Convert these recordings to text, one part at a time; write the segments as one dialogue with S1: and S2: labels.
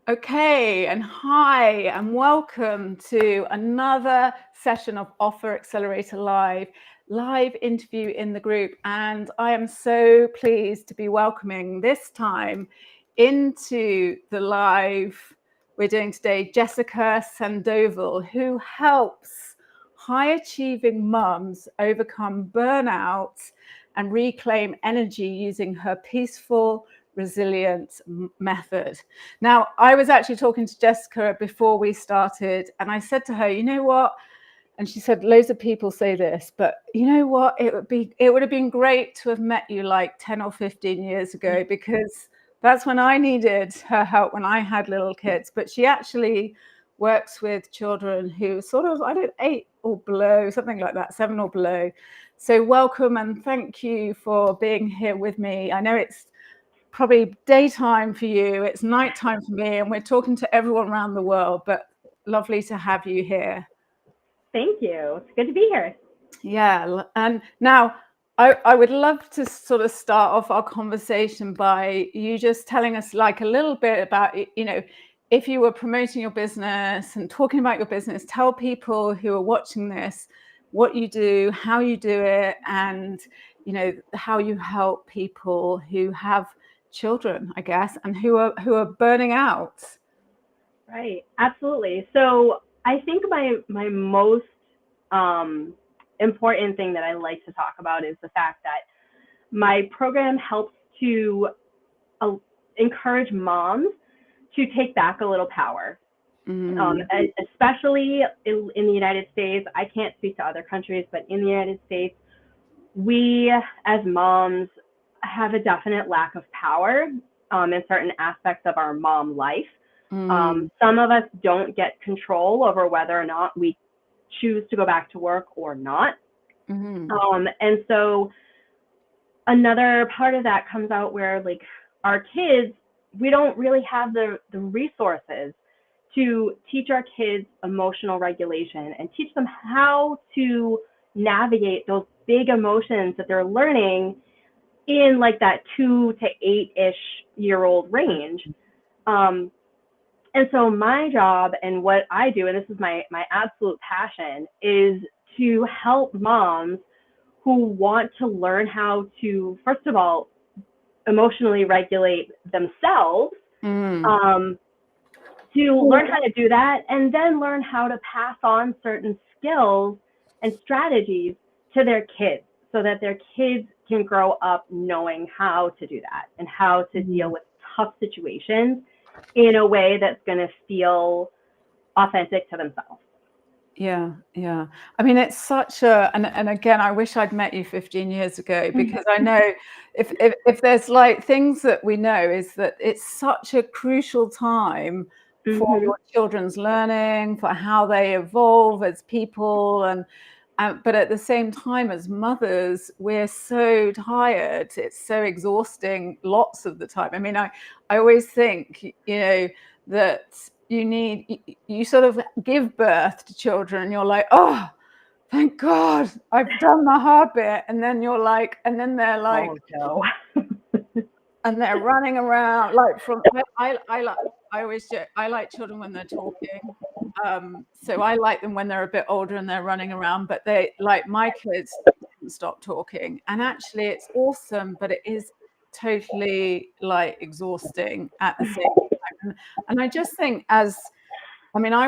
S1: Okay, and hi, and welcome to another session of Offer Accelerator live interview in the group. And I am so pleased to be welcoming this time into the live we're doing today Jessica Sandoval, who helps high achieving mums overcome burnout and reclaim energy using her peaceful resilience method. Now, I was actually talking to Jessica before we started, and I said to her, you know what? And she said, loads of people say this, but you know what? It would have been great to have met you like 10 or 15 years ago, because that's when I needed her help, when I had little kids. But she actually works with children who sort of, 8 or below, something like that, 7 or below. So welcome and thank you for being here with me. I know it's probably daytime for you, it's nighttime for me, and we're talking to everyone around the world, but lovely to have you here.
S2: Thank you. It's good to be here.
S1: Yeah, and now I would love to sort of start off our conversation by you just telling us like a little bit about, if you were promoting your business and talking about your business, tell people who are watching this what you do, how you do it, and how you help people who have children, I guess, and who are burning out.
S2: Right. Absolutely. So I think my most important thing that I like to talk about is the fact that my program helps to uh, encourage moms to take back a little power. Especially in the United States. I can't speak to other countries, but in the United States, we as moms have a definite lack of power in certain aspects of our mom life. Some of us don't get control over whether or not we choose to go back to work or not. And so another part of that comes out where like our kids, we don't really have the resources to teach our kids emotional regulation and teach them how to navigate those big emotions that they're learning in like that 2 to 8-ish-year-old range. And so my job and what I do, and this is my absolute passion, is to help moms who want to learn how to, first of all, emotionally regulate themselves, to learn how to do that, and then learn how to pass on certain skills and strategies to their kids so that their kids can grow up knowing how to do that and how to deal with tough situations in a way that's going to feel authentic to themselves.
S1: Yeah. I mean, it's such a, and again, I wish I'd met you 15 years ago, because I know if there's like things that we know is that it's such a crucial time for your children's learning, for how they evolve as people, and but at the same time, as mothers, we're so tired. It's so exhausting lots of the time. I mean, I always think, that you sort of give birth to children and you're like, oh, thank God I've done the hard bit. And then you're like, and then they're like,
S2: oh, no.
S1: and they're running around like I always joke, I like children when they're talking. So I like them when they're a bit older and they're running around, but they, like my kids, didn't stop talking. And actually it's awesome, but it is totally like exhausting at the same time. And I just think I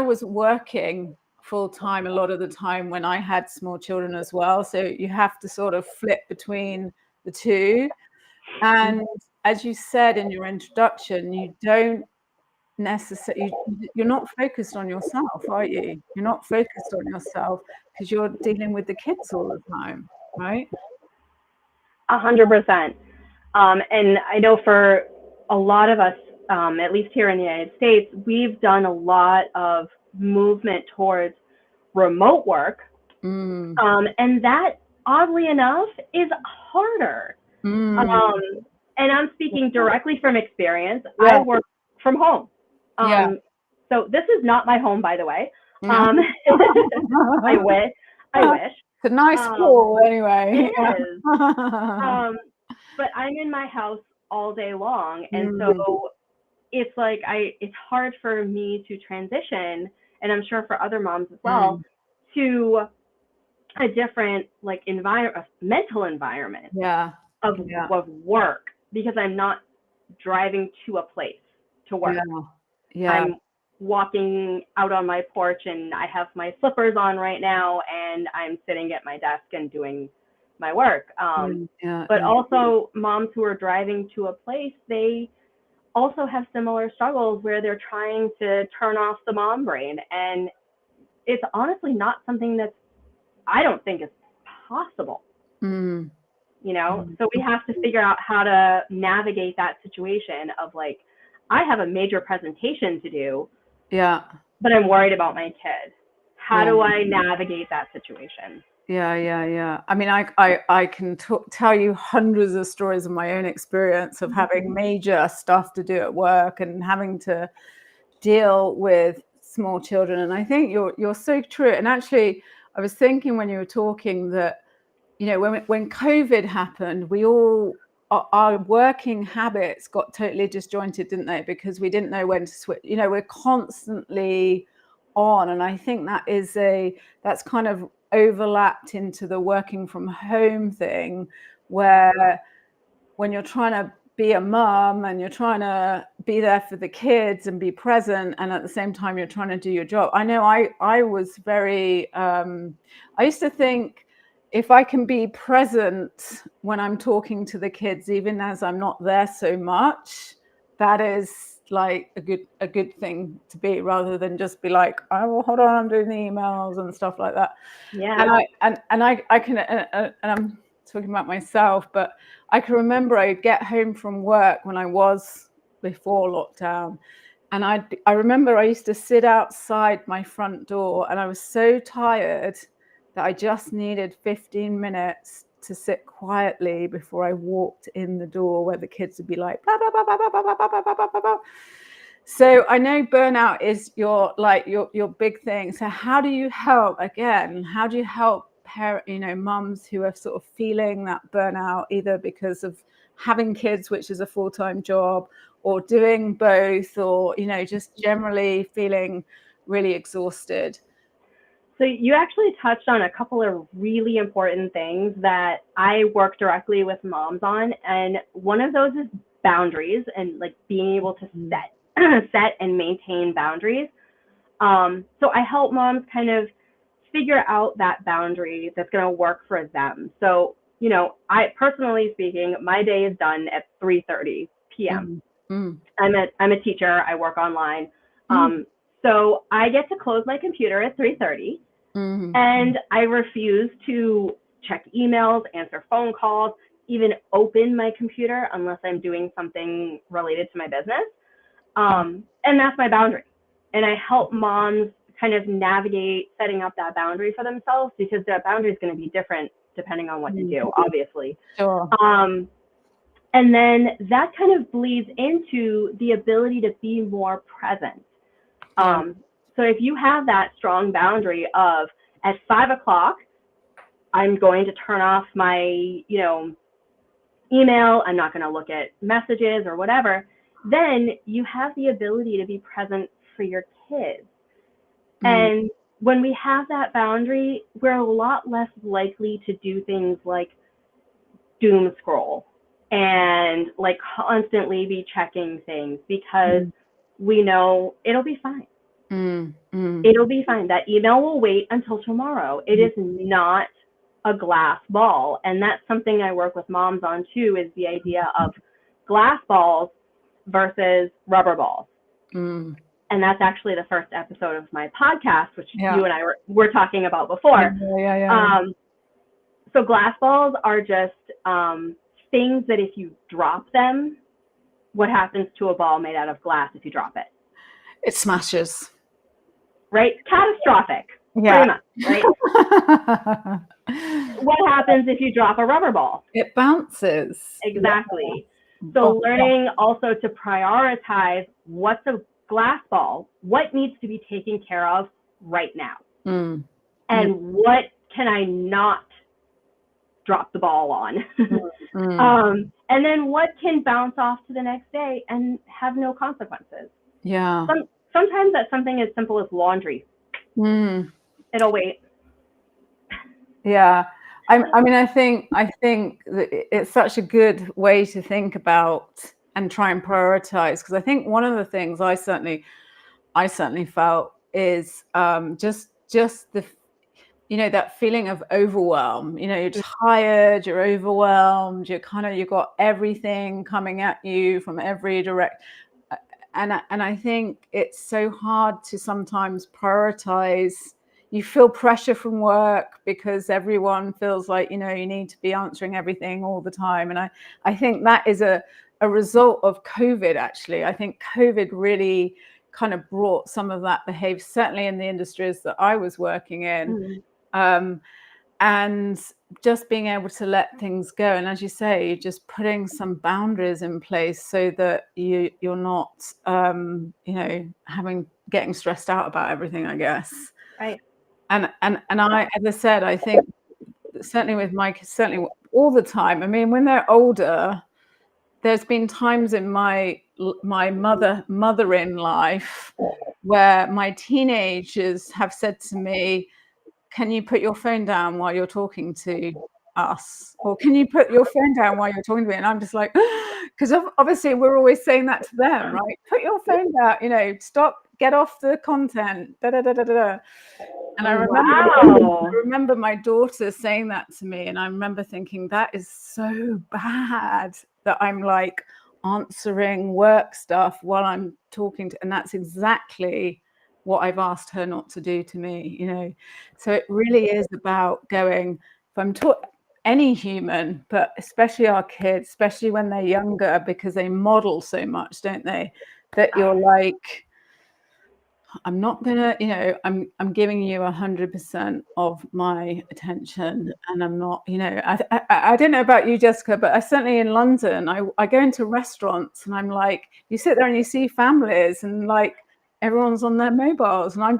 S1: was working full time a lot of the time when I had small children as well. So you have to sort of flip between the two. And as you said in your introduction, you don't necessarily, you're not focused on yourself, are you? You're not focused on yourself because you're dealing with the kids all the time, right?
S2: 100%. And I know for a lot of us, at least here in the United States, we've done a lot of movement towards remote work. And that, oddly enough, is harder. And I'm speaking directly from experience.
S1: Yeah.
S2: I work from home.
S1: Yeah.
S2: So this is not my home, by the way. I wish.
S1: It's a nice hall anyway.
S2: It is. But I'm in my house all day long. And so it's like it's hard for me to transition, and I'm sure for other moms as well, to a different like mental environment
S1: Yeah.
S2: of
S1: Yeah.
S2: work, because I'm not driving to a place to work.
S1: Yeah. Yeah.
S2: I'm walking out on my porch and I have my slippers on right now and I'm sitting at my desk and doing my work. But also moms who are driving to a place, they also have similar struggles where they're trying to turn off the mom brain. And it's honestly not something that I don't think is possible.
S1: Mm.
S2: You know, so we have to figure out how to navigate that situation of like, I have a major presentation to do,
S1: Yeah.
S2: but I'm worried about my kid. How do I navigate that situation?
S1: Yeah. I mean, I can tell you hundreds of stories of my own experience of having major stuff to do at work and having to deal with small children. And I think you're so true. And actually, I was thinking when you were talking that, you know, when COVID happened, our working habits got totally disjointed, didn't they? Because we didn't know when to switch. You know, we're constantly on, and I think that's kind of overlapped into the working from home thing, where when you're trying to be a mum and you're trying to be there for the kids and be present, and at the same time you're trying to do your job. I know I was very I used to think, if I can be present when I'm talking to the kids, even as I'm not there so much, that is like a good thing to be, rather than just be like, oh, well, hold on, I'm doing the emails and stuff like that.
S2: Yeah.
S1: And I can and I'm talking about myself, but I can remember I'd get home from work when I was before lockdown, and I remember I used to sit outside my front door, and I was so tired that I just needed 15 minutes to sit quietly before I walked in the door, where the kids would be like, blah, blah, blah, blah, blah, blah, blah, blah, blah, blah, blah. So I know burnout is your big thing. So how do you help mums who are sort of feeling that burnout, either because of having kids, which is a full-time job, or doing both, or, you know, just generally feeling really exhausted?
S2: So you actually touched on a couple of really important things that I work directly with moms on. And one of those is boundaries, and like being able to set and maintain boundaries. So I help moms kind of figure out that boundary that's going to work for them. So, you know, I personally speaking, my day is done at 3:30 p.m. I'm a teacher. I work online. So I get to close my computer at 3:30. And I refuse to check emails, answer phone calls, even open my computer unless I'm doing something related to my business. And that's my boundary. And I help moms kind of navigate setting up that boundary for themselves, because that boundary is going to be different depending on what to do, obviously.
S1: Sure.
S2: And then that kind of bleeds into the ability to be more present. So if you have that strong boundary of, at 5:00, I'm going to turn off my, you know, email, I'm not going to look at messages or whatever, then you have the ability to be present for your kids. And when we have that boundary, we're a lot less likely to do things like doom scroll and like constantly be checking things, because we know it'll be fine. It'll be fine. That email will wait until tomorrow. It is not a glass ball. And that's something I work with moms on too, is the idea of glass balls versus rubber balls. And that's actually the first episode of my podcast, which you and I were talking about before. So glass balls are just things that if you drop them, what happens to a ball made out of glass if you drop it?
S1: It smashes.
S2: Right? Catastrophic. Pretty much, right? What happens if you drop a rubber ball?
S1: It bounces.
S2: Exactly. So learning also to prioritize what's a glass ball, what needs to be taken care of right now, and what can I not dropped the ball on. And then what can bounce off to the next day and have no consequences?
S1: Yeah.
S2: Sometimes that's something as simple as laundry. It'll wait.
S1: Yeah. I mean, I think that it's such a good way to think about and try and prioritize, because I think one of the things I certainly felt is just the, you know, that feeling of overwhelm. You know, you're tired, you're overwhelmed, you've got everything coming at you from every direct. And I think it's so hard to sometimes prioritize. You feel pressure from work because everyone feels like, you know, you need to be answering everything all the time. And I think that is a result of COVID, actually. I think COVID really kind of brought some of that behavior, certainly in the industries that I was working in. And just being able to let things go. And as you say, just putting some boundaries in place so that you're not, you know, getting stressed out about everything, I guess.
S2: Right.
S1: And I, as I said, I think certainly with my kids, certainly all the time. I mean, when they're older, there's been times in my mothering life where my teenagers have said to me, can you put your phone down while you're talking to us? Or can you put your phone down while you're talking to me? And I'm just like, because obviously we're always saying that to them, right? Put your phone down, you know, stop, get off the content, da da da da da. And I remember my daughter saying that to me, and I remember thinking, that is so bad that I'm like answering work stuff while I'm talking to, and that's exactly what I've asked her not to do to me, you know. So it really is about going, if I'm any human, but especially our kids, especially when they're younger, because they model so much, don't they? That you're like, I'm not gonna, you know, I'm giving you 100% of my attention, and I'm not, you know, I don't know about you, Jessica, but I certainly in London, I go into restaurants and I'm like, you sit there and you see families and like everyone's on their mobiles, and I'm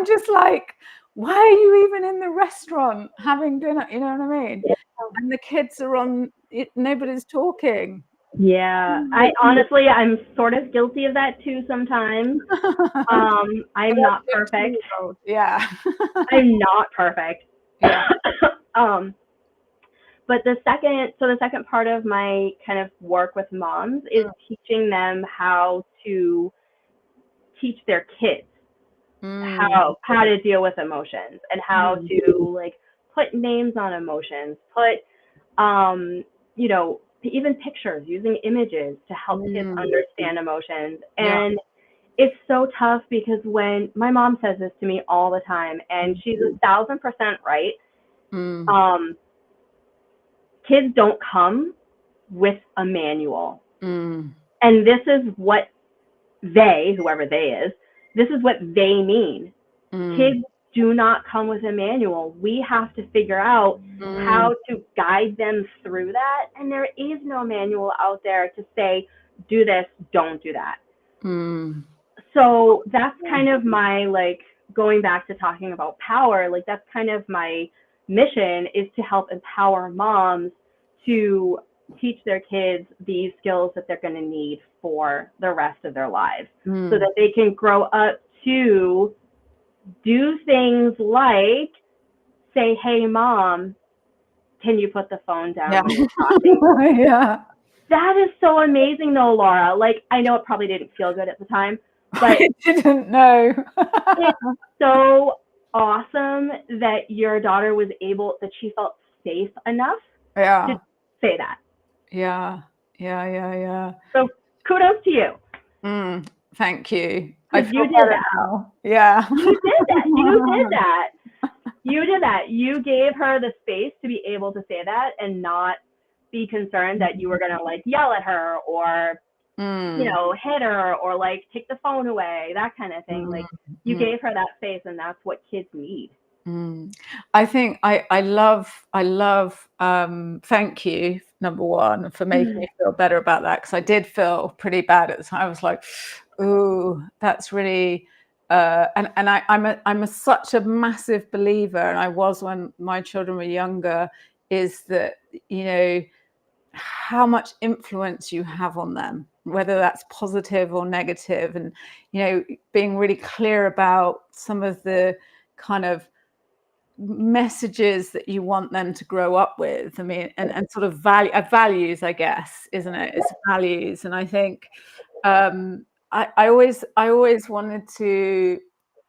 S1: just like, why are you even in the restaurant having dinner? You know what I mean? Yeah. And the kids are on, nobody's talking.
S2: Yeah, I'm sort of guilty of that too sometimes. I'm not perfect.
S1: Yeah.
S2: I'm not perfect.
S1: Yeah.
S2: But the second part of my kind of work with moms is teaching them how to teach their kids how to deal with emotions and how to like put names on emotions, put you know, even pictures, using images to help kids understand emotions. And it's so tough because when my mom says this to me all the time, and she's 1,000% right, kids don't come with a manual. And this is what whoever they is, this is what they mean. Kids do not come with a manual. We have to figure out how to guide them through that. And there is no manual out there to say, do this, don't do that. So that's kind of my, like, going back to talking about power, like that's kind of my mission, is to help empower moms to teach their kids these skills that they're going to need for the rest of their lives, so that they can grow up to do things like say, hey, mom, can you put the phone down when you're talking?
S1: Yeah.
S2: That is so amazing though, Laura. Like, I know it probably didn't feel good at the time, but
S1: I didn't know.
S2: It's so awesome that your daughter was able, that she felt safe enough to say that.
S1: Yeah.
S2: So kudos to you.
S1: Thank you.
S2: You did that.
S1: Now. Yeah.
S2: You did that. You did that. You gave her the space to be able to say that and not be concerned that you were going to like yell at her or you know, hit her or like take the phone away, that kind of thing. Like you gave her that space, and that's what kids need.
S1: I think I love thank you, number one, for making me feel better about that, because I did feel pretty bad at the time. I was like, ooh, that's really and I'm such a massive believer, and I was when my children were younger, is that, you know, how much influence you have on them, whether that's positive or negative, and, you know, being really clear about some of the kind of messages that you want them to grow up with. I mean, and sort of values, I guess, isn't it? It's values. And I think I always wanted to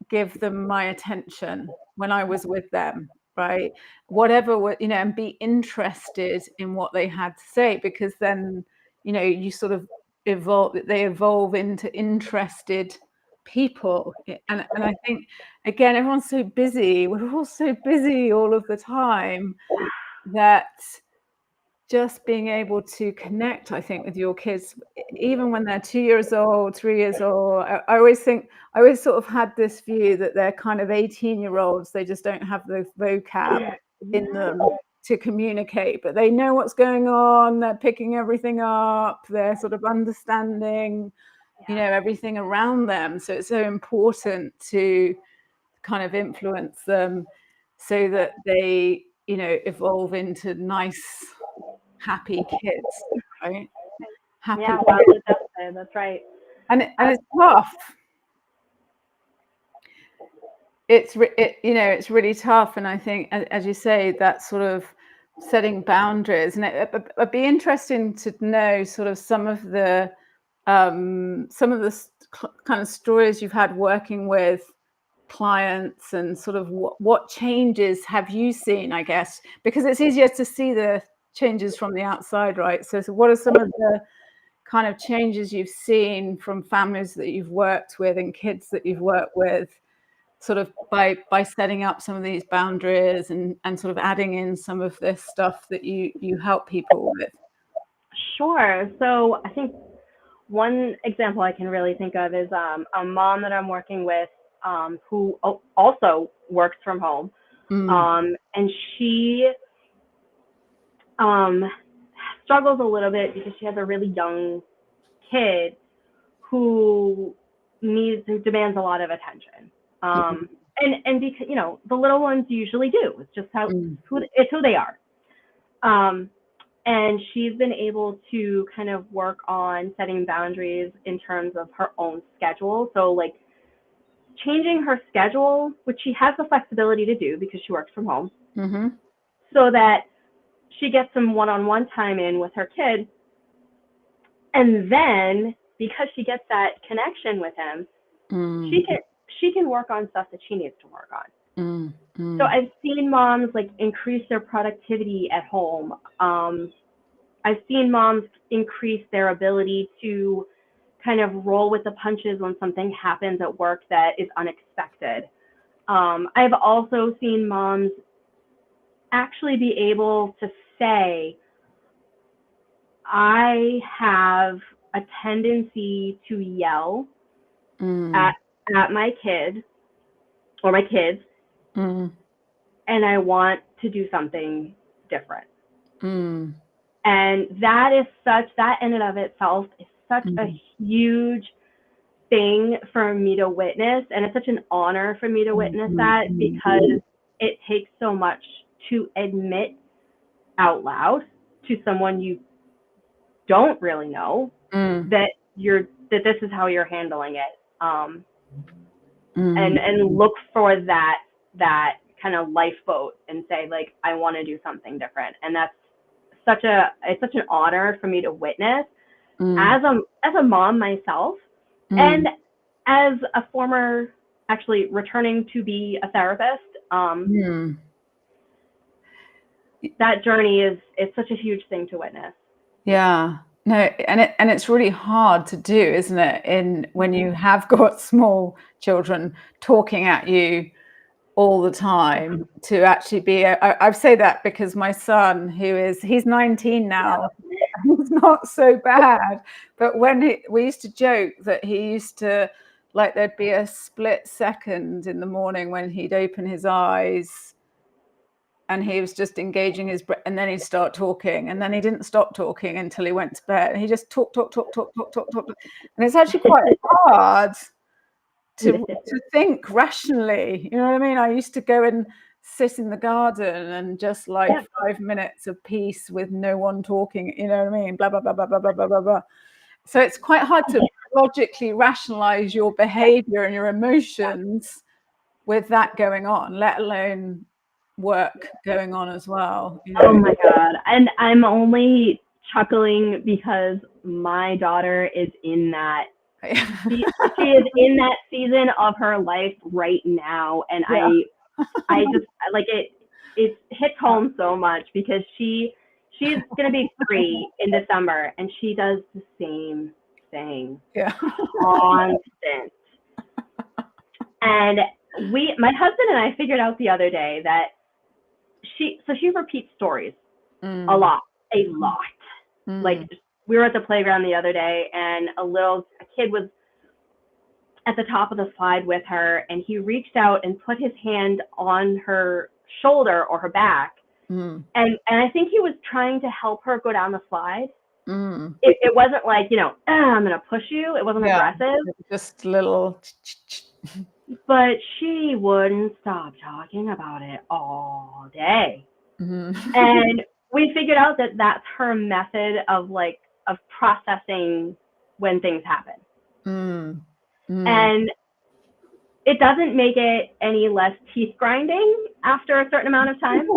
S1: give them my attention when I was with them, right? Whatever, you know, and be interested in what they had to say, because then, you know, you sort of they evolve into interested people. And I think, again, everyone's so busy. We're all so busy all of the time that just being able to connect, I think, with your kids, even when they're 2 years old, 3 years old. I always sort of had this view that they're kind of 18-year-olds. They just don't have the vocab in them to communicate, but they know what's going on. They're picking everything up. They're sort of understanding, you know, everything around them. So it's so important to kind of influence them so that they, you know, evolve into nice, happy kids, right? Happy.
S2: Yeah, that's right.
S1: And it's tough. It's you know, it's really tough. And I think, as you say, that sort of setting boundaries, and it'd be interesting to know sort of some of the kind of stories you've had working with clients, and sort of what changes have you seen, I guess, because it's easier to see the changes from the outside, right? So what are some of the kind of changes you've seen from families that you've worked with and kids that you've worked with, sort of by setting up some of these boundaries and sort of adding in some of this stuff that you help people with?
S2: Sure. So I think one example I can really think of is a mom that I'm working with who also works from home. And she struggles a little bit because she has a really young kid who demands a lot of attention. And because, you know, the little ones usually do. It's just who they are. And she's been able to kind of work on setting boundaries in terms of her own schedule. So like changing her schedule, which she has the flexibility to do because she works from home, so that she gets some one-on-one time in with her kid. And then because she gets that connection with him, she can work on stuff that she needs to work on. So I've seen moms like increase their productivity at home. I've seen moms increase their ability to kind of roll with the punches when something happens at work that is unexpected. I've also seen moms actually be able to say, I have a tendency to yell at my kid or my kids, and I want to do something different. And that in and of itself is such a huge thing for me to witness. And it's such an honor for me to witness that, because it takes so much to admit out loud to someone you don't really know that this is how you're handling it. And look for that kind of lifeboat and say, like, I want to do something different. And that's it's such an honor for me to witness as a mom myself, and as a former, actually returning to be a therapist. That journey it's such a huge thing to witness.
S1: Yeah. No, and it's really hard to do, isn't it? When you have got small children talking at you all the time, to actually be I say that because my son, he's 19 now, he's not so bad, but when we used to joke that he used to, like, there'd be a split second in the morning when he'd open his eyes and he was just engaging his breath, and then he'd start talking, and then he didn't stop talking until he went to bed, and he just talk, and it's actually quite hard to think rationally, you know what I mean? I used to go and sit in the garden and just like 5 minutes of peace with no one talking, you know what I mean? Blah, blah, blah, blah, blah, blah, blah, blah, blah. So it's quite hard to logically rationalize your behavior and your emotions with that going on, let alone work going on as well. You know?
S2: Oh my God. And I'm only chuckling because my daughter is in that. She is in that season of her life right now. And I just like it hits home so much because she's going to be 3 in December and she does the same thing. Constant. And my husband and I figured out the other day that she repeats stories a lot. Like we were at the playground the other day and a kid was at the top of the slide with her and he reached out and put his hand on her shoulder or her back. And I think he was trying to help her go down the slide. It wasn't like, I'm going to push you. It wasn't aggressive.
S1: Just a little.
S2: But she wouldn't stop talking about it all day. And we figured out that that's her method of processing when things happen. And it doesn't make it any less teeth grinding after a certain amount of time.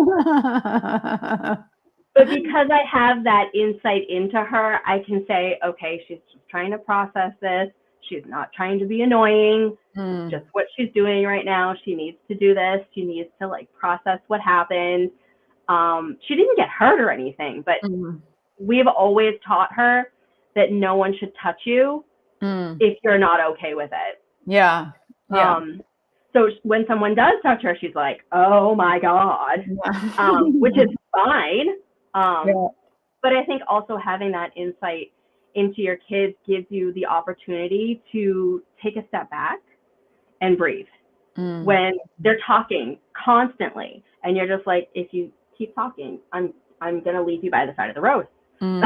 S2: But because I have that insight into her, I can say, okay, she's just trying to process this. She's not trying to be annoying. Just what she's doing right now. She needs to do this. She needs to process what happened. She didn't get hurt or anything, but we've always taught her that no one should touch you if you're not okay with it.
S1: Yeah.
S2: So when someone does touch her, she's like, oh my God, which is fine. But I think also having that insight into your kids gives you the opportunity to take a step back and breathe when they're talking constantly. And you're just like, if you keep talking, I'm going to leave you by the side of the road. And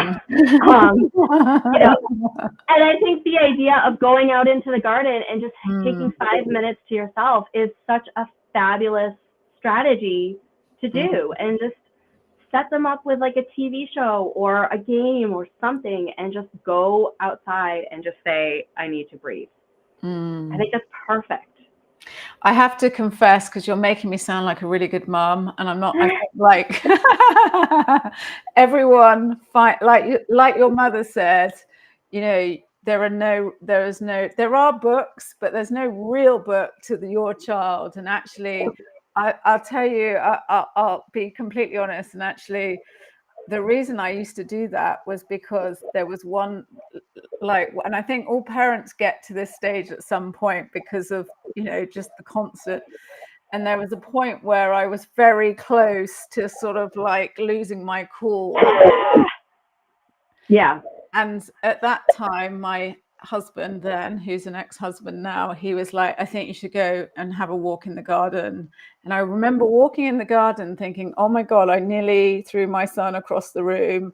S2: I think the idea of going out into the garden and just taking 5 minutes to yourself is such a fabulous strategy to do. And just set them up with a TV show or a game or something and just go outside and just say, I need to breathe. I think that's perfect.
S1: I have to confess, because you're making me sound like a really good mom, and I'm not. I think, everyone like your mother said, there are books, but there's no real book to your child. And actually, I'll tell you, I'll be completely honest. And actually, the reason I used to do that was because there was one, and I think all parents get to this stage at some point because of, just the constant. And there was a point where I was very close to sort of losing my cool.
S2: Yeah.
S1: And at that time, my husband then, who's an ex-husband now, he was like, I think you should go and have a walk in the garden. And I remember walking in the garden thinking, oh my God, I nearly threw my son across the room.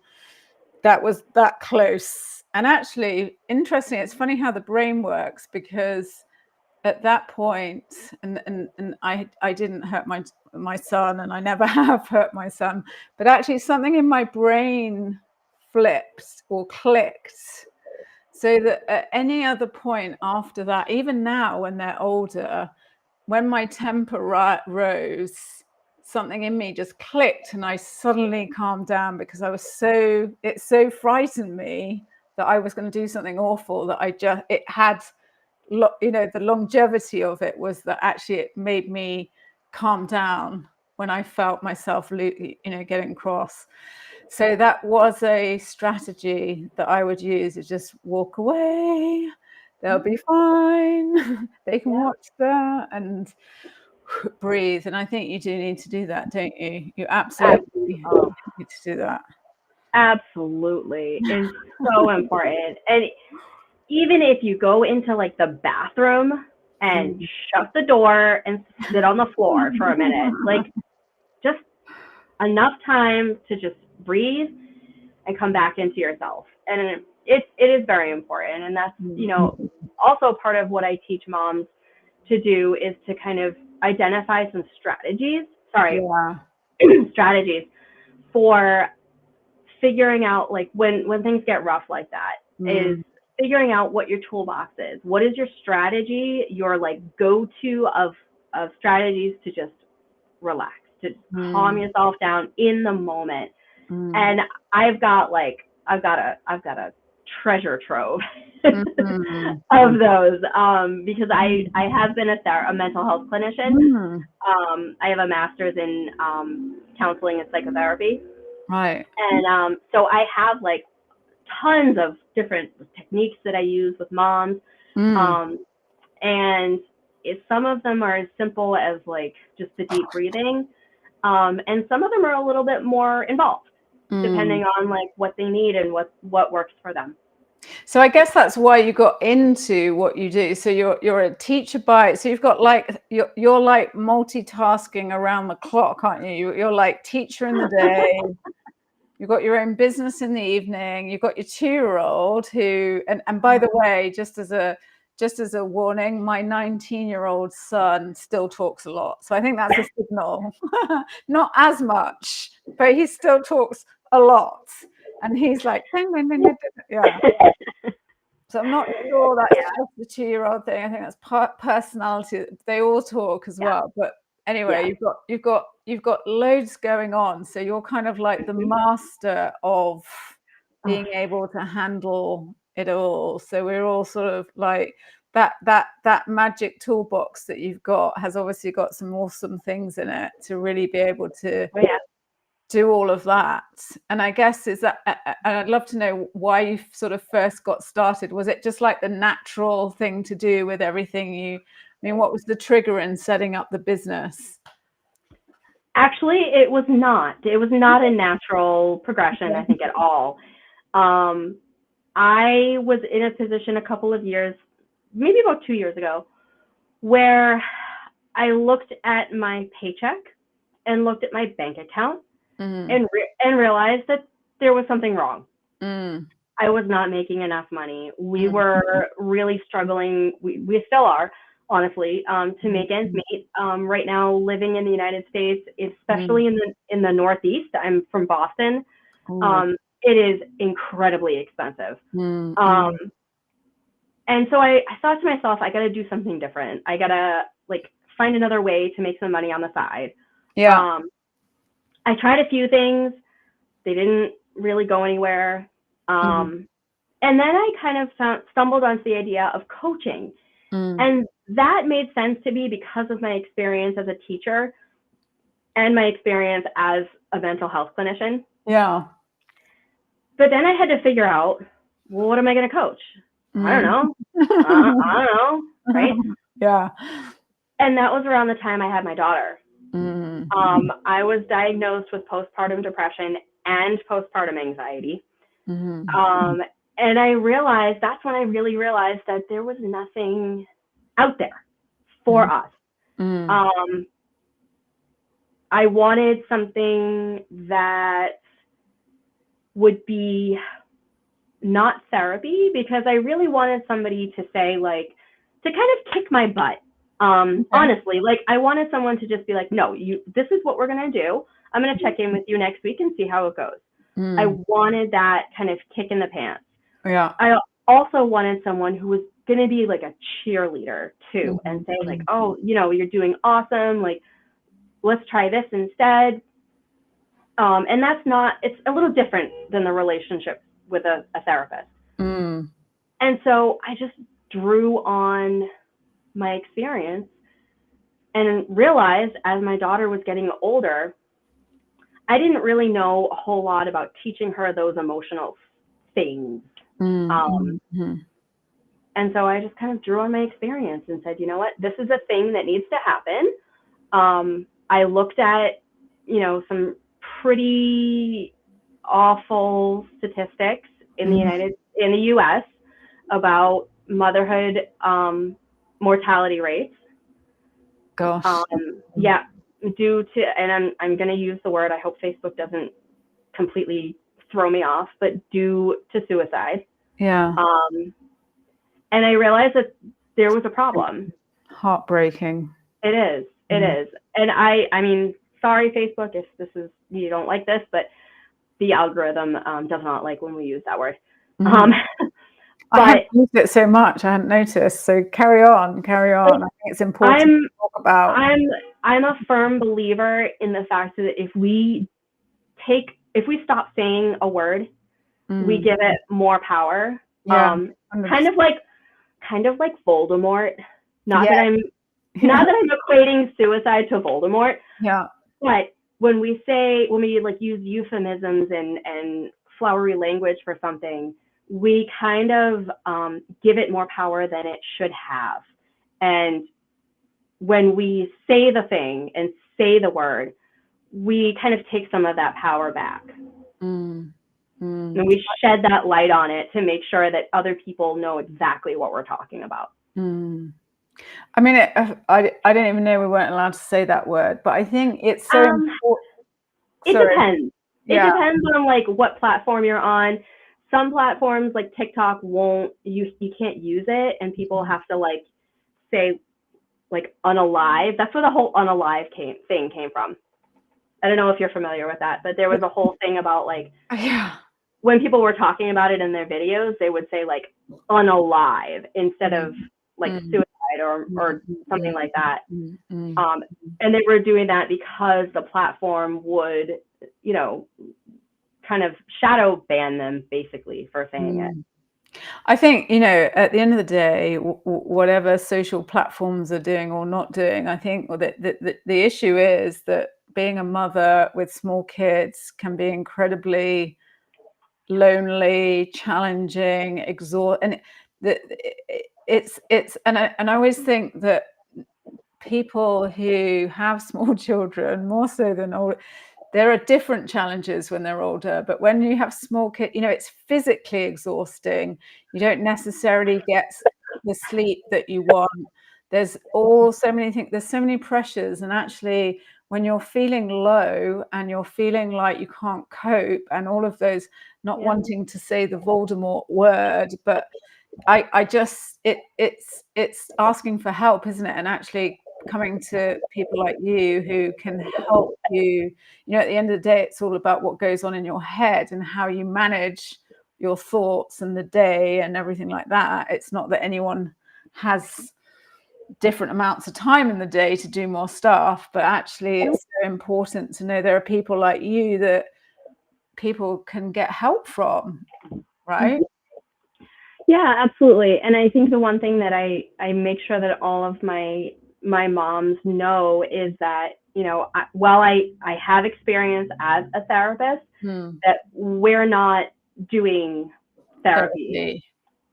S1: That was that close. And actually, interesting, it's funny how the brain works, because at that point, and I didn't hurt my son, and I never have hurt my son, but actually something in my brain flipped or clicked, so that at any other point after that, even now when they're older, when my temper rose, something in me just clicked and I suddenly calmed down, because it so frightened me that I was going to do something awful that it had, the longevity of it was that actually it made me calm down when I felt myself, getting cross. So that was a strategy that I would use, is just walk away. They'll be fine. They can watch that and breathe. And I think you do need to do that, don't you? You absolutely need to do that.
S2: Absolutely. It's so important. And even if you go into the bathroom and shut the door and sit on the floor for a minute, just enough time to just breathe and come back into yourself. And it is very important. And that's, also part of what I teach moms to do, is to kind of identify some strategies strategies for figuring out, like, when things get rough like that, is figuring out what your toolbox is. What is your strategy, your like go-to of strategies to just relax, to calm yourself down in the moment. And I've got a treasure trove of those, because I have been a mental health clinician. I have a master's in counseling and psychotherapy.
S1: Right.
S2: And so I have like tons of different techniques that I use with moms. And some of them are as simple as like just the deep breathing. And some of them are a little bit more involved, depending on like what they need and what works for them.
S1: So I guess that's why you got into what you do. So you're a teacher so you've got like, you're like multitasking around the clock, aren't you? You're like teacher in the day. You've got your own business in the evening. You've got your 2-year-old who, and by the way, just as a warning, my 19-year-old son still talks a lot. So I think that's a signal. Not as much, but he still talks a lot. And he's like, yeah. So I'm not sure that's just the 2-year-old thing. I think that's personality. They all talk as well. But anyway, you've got loads going on. So you're kind of like the master of being able to handle it all. So we're all sort of like that magic toolbox that you've got has obviously got some awesome things in it to really be able to do all of that. And I guess I'd love to know why you sort of first got started. Was it just like the natural thing to do with everything what was the trigger in setting up the business?
S2: Actually, it was not a natural progression, I think, at all. I was in a position a couple of years, maybe about 2 years ago, where I looked at my paycheck and looked at my bank account and realized that there was something wrong. I was not making enough money. We were really struggling. We still are, honestly, to make ends meet. Right now, living in the United States, especially in the Northeast, I'm from Boston. It is incredibly expensive. And so I thought to myself, I got to do something different. I got to like find another way to make some money on the side. I tried a few things. They didn't really go anywhere. And then I kind of stumbled onto the idea of coaching. And that made sense to me because of my experience as a teacher and my experience as a mental health clinician. But then I had to figure out, well, what am I going to coach? I don't know. I don't know. Right? And that was around the time I had my daughter. I was diagnosed with postpartum depression and postpartum anxiety. And that's when I really realized that there was nothing out there for us. I wanted something that would be not therapy, because I really wanted somebody to say, like, to kind of kick my butt. Honestly, like, I wanted someone to just be like, no, this is what we're going to do. I'm going to check in with you next week and see how it goes. I wanted that kind of kick in the pants. I also wanted someone who was going to be like a cheerleader too, and say like, oh, you're doing awesome. Like, let's try this instead. And it's a little different than the relationship with a therapist. And so I just drew on my experience and realized as my daughter was getting older, I didn't really know a whole lot about teaching her those emotional things. And so I just kind of drew on my experience and said, you know what, this is a thing that needs to happen. I looked at, some pretty awful statistics in the US about motherhood mortality rates.
S1: Gosh.
S2: Due to, and I'm going to use the word, I hope Facebook doesn't completely throw me off, but due to suicide. And I realized that there was a problem.
S1: Heartbreaking.
S2: It is. And I mean, sorry, Facebook, if you don't like this, but the algorithm does not like when we use that word.
S1: I hadn't used it so much. I hadn't noticed. So carry on. I think it's important to talk about.
S2: I'm a firm believer in the fact that if we stop saying a word, we give it more power.
S1: Yeah,
S2: kind of like Voldemort. Not that I'm equating suicide to Voldemort.
S1: Yeah.
S2: But when we like use euphemisms and flowery language for something, we kind of give it more power than it should have. And when we say the thing and say the word, we kind of take some of that power back. And we shed that light on it to make sure that other people know exactly what we're talking about.
S1: I mean, I didn't even know we weren't allowed to say that word, but I think it's so important.
S2: It depends. It depends on like what platform you're on. Some platforms like TikTok you can't use it, and people have to like say like unalive. That's where the whole unalive thing came from. I don't know if you're familiar with that, but there was a whole thing about like when people were talking about it in their videos, they would say like unalive instead of like suicide or something like that. And they were doing that because the platform would, kind of shadow ban them basically for saying it.
S1: I think, at the end of the day, whatever social platforms are doing or not doing, I think the issue is that being a mother with small kids can be incredibly lonely, challenging, exhausting. And I always think that people who have small children, more so than older, there are different challenges when they're older, but when you have small kids, it's physically exhausting. You don't necessarily get the sleep that you want. There's so many things, there's so many pressures. And actually, when you're feeling low and you're feeling like you can't cope and all of those, not wanting to say the Voldemort word, but it's asking for help, isn't it? And actually coming to people like you who can help you. At the end of the day, it's all about what goes on in your head and how you manage your thoughts and the day and everything like that. It's not that anyone has different amounts of time in the day to do more stuff, but actually it's so important to know there are people like you that people can get help from, right?
S2: Yeah, absolutely. And I think the one thing that I make sure that all of my moms know is that, while I have experience as a therapist, that we're not doing therapy.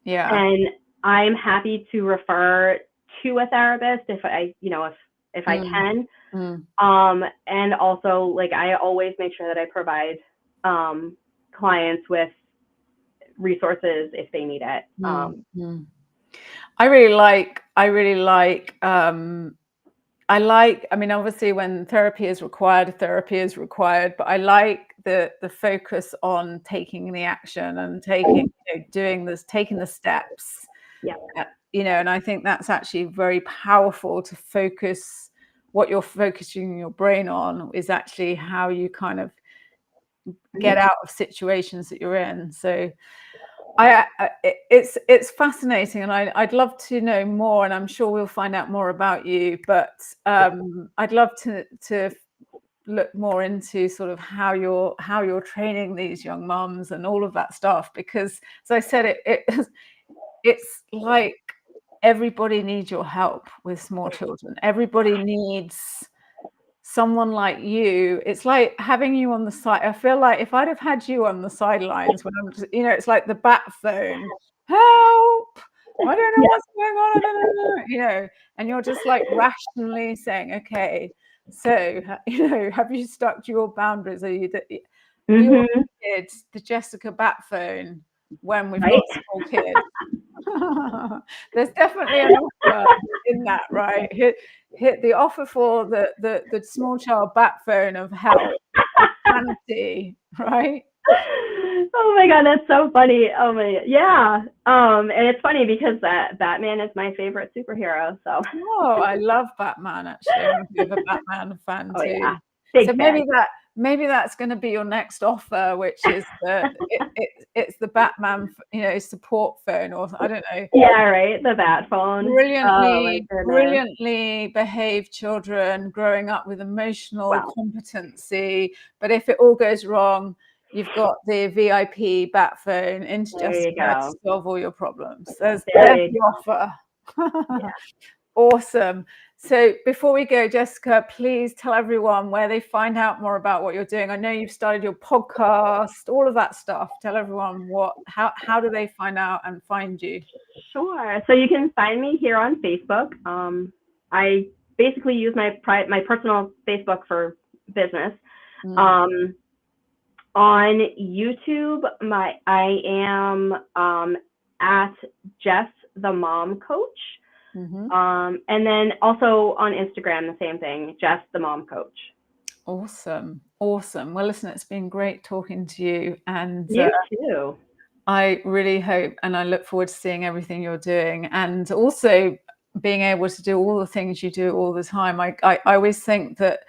S1: Yeah.
S2: And I'm happy to refer to a therapist if I can. And also, like, I always make sure that I provide clients with resources if they need it.
S1: I mean, obviously when therapy is required, but I like the focus on taking the action and taking the steps. And I think that's actually very powerful to focus. What you're focusing your brain on is actually how you kind of get out of situations that you're in. So it's fascinating, and I'd love to know more, and I'm sure we'll find out more about you. But I'd love to look more into sort of how you're training these young mums and all of that stuff, because as I said, it's like everybody needs your help with small children. Everybody needs someone like you. It's like having you on the side. I feel like if I'd have had you on the sidelines when I'm just, it's like the bat phone. Help! I don't know what's going on. I don't know. And you're just like rationally saying, okay, so have you stuck to your boundaries? Are you? We all did the Jessica bat phone when we've got small kids. There's definitely an offer in that, right? Hit the offer for the small child bat phone of help, sanity, right?
S2: Oh my God, that's so funny. Oh my God. Yeah. And it's funny because Batman is my favorite superhero. So.
S1: Oh, I love Batman, actually. I'm a bit of a Batman fan too.
S2: Big
S1: So
S2: fan.
S1: maybe that's going to be your next offer, which is it's the Batman, support phone, or I don't know.
S2: Yeah, right. The bat phone. Oh my goodness.
S1: Brilliantly behaved children growing up with emotional
S2: Wow.
S1: competency. But if it all goes wrong, you've got the VIP bat phone into
S2: There you
S1: Jessica to
S2: go.
S1: solve all your problems. There's
S2: There you
S1: the offer.
S2: Yeah.
S1: Awesome. So before we go, Jessica, please tell everyone where they find out more about what you're doing. I know you've started your podcast, all of that stuff. Tell everyone how do they find out and find you?
S2: Sure. So you can find me here on Facebook. I basically use my personal Facebook for business. On YouTube, I am at Jess the Mom Coach. And then also on Instagram, the same thing, Jess the Mom Coach.
S1: Awesome. Well, listen, it's been great talking to you, and
S2: you too.
S1: I really hope, and I look forward to seeing everything you're doing, and also being able to do all the things you do all the time. I always think that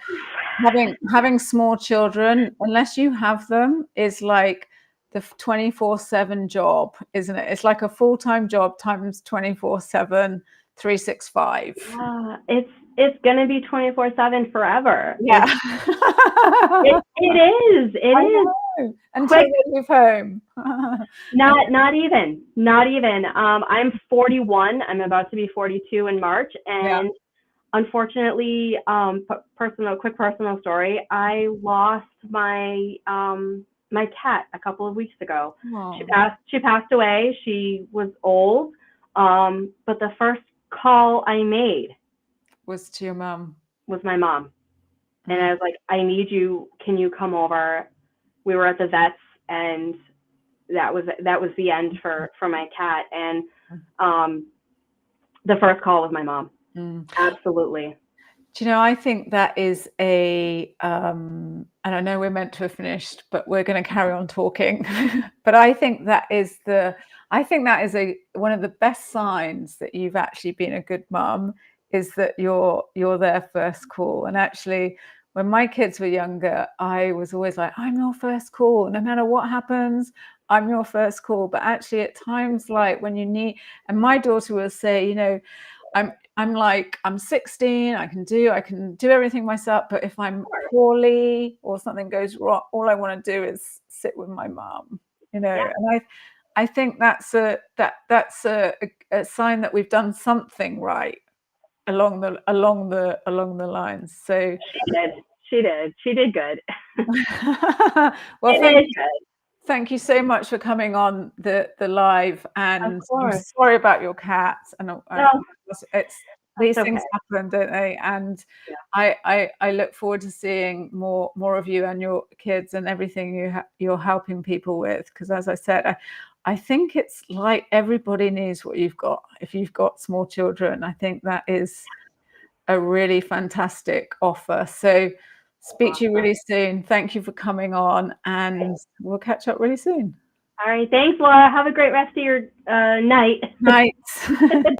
S1: having small children, unless you have them, is like the 24/7 job, isn't it? It's like a full-time job times 24/7, 365.
S2: It's gonna be 24/7 forever.
S1: Yeah.
S2: It is.
S1: Until they move home.
S2: Not even. I'm 41. I'm about to be 42 in March, and unfortunately, quick personal story. I lost my my cat a couple of weeks ago. She passed away. She was old, but the first call I made
S1: was to your mom.
S2: Was my mom. And I was like, I need you. Can you come over? We were at the vet's, and that was the end for my cat. And the first call was my mom. Absolutely.
S1: Do you know, I think that is and I know we're meant to have finished, but we're going to carry on talking. But I think that is one of the best signs that you've actually been a good mom, is that you're their first call. And actually, when my kids were younger, I was always like, I'm your first call. No matter what happens, I'm your first call. But actually, at times like when you need, and my daughter will say, I'm 16, I can do everything myself, but if I'm poorly or something goes wrong, all I want to do is sit with my mom, And I think that's a sign that we've done something right along the lines. So
S2: she did good.
S1: Well, thank you so much for coming on the live, and I'm sorry about your cats, and these things happen, don't they? And I look forward to seeing more of you and your kids and everything you're helping people with, because as I said, I think it's like everybody needs what you've got. If you've got small children, I think that is a really fantastic offer. So speak to you really soon. Thank you for coming on, and we'll catch up really soon.
S2: All right. Thanks, Laura. Have a great rest of your night.
S1: Night.